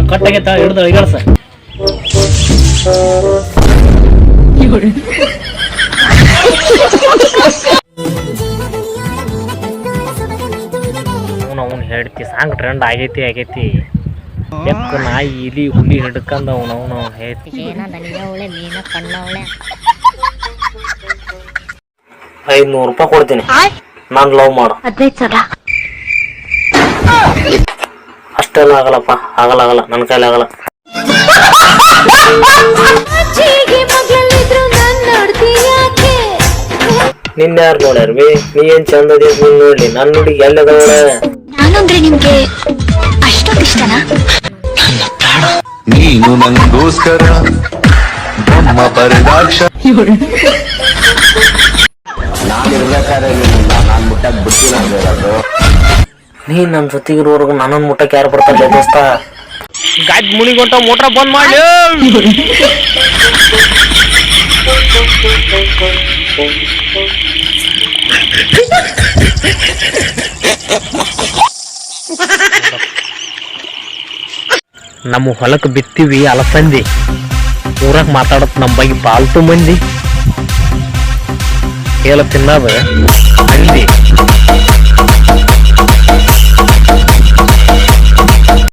ಕಟ್ಟಾಗೈತ ಹಿಡ್ದು ಇಗಡ್ಸ ಅವ್ನು ಹೇಳ್ತಿ ಸಾಂಗ್ ಟ್ರೆಂಡ್ ಆಗೈತಿ ಬೆಕ್ಕ ನಾಯಿ ಇಲಿ ಹುಲಿ ಹಿಡ್ಕಂದ ಅವನು ಹೇಳ್ತಿ ಮೀನ ಕಣ್ಣವಳೆ 500 ರೂಪಾಯಿ ಕೊಡ್ತೀನಿ ನಾನು ಲವ್ ಮಾಡು 15 ಸಾವಿರ ಅಷ್ಟೆಲ್ಲ ಆಗಲ್ಲಪ್ಪ ಆಗಲ್ಲ ನನ್ನ ಕೈಲಿ ಆಗಲ್ಲ ನಿನ್ನ ಯಾರು ನೋಡ್ಯಾರ ಬಿ ನೀ ಏನ್ ಚಂದ ನೀನ್ ನೋಡ್ಲಿ ನನ್ನ ಹುಡುಗಿ ಎಲ್ಲದವಳ ನಾನಂದ್ರೆ ನಿಮ್ಗೆ ಅಷ್ಟೊಂದು ಇಷ್ಟನಾ ನೀನು ನಂಗೋಸ್ಕರ ನಮ್ಮ ಪರದಾಕ್ಷ ನಾನಿರ್ಬೇಕಾದ್ರೆ ನಾನು ಮುಟ್ಟಕ್ ಬಿಡ್ತೀನಿ ನೀ ನನ್ನ ಜೊತೆಗಿರೋರ್ಗು ನನ್ನನ್ನು ಮುಟ್ಟಕ್ಕೆ ಯಾರು ಬರ್ತಾರೆ ದೋಸ್ತ ಗಾಡಿ ಮುನಿಗೊಂಟ ಮೋಟ್ರ ಬಂದ್ ಮಾಡಿ ನಮ್ಮ ಹೊಲಕ್ಕೆ ಬಿತ್ತೀವಿ ಅಲಸಂದಿ ಊರಾಗ ಮಾತಾಡತ್ ನಮ್ಮ ಬಗ್ಗೆ ಪಾಲ್ತು ಮಂದಿ ಹೇಳ ತಿನ್ನದ ಹಂದಿ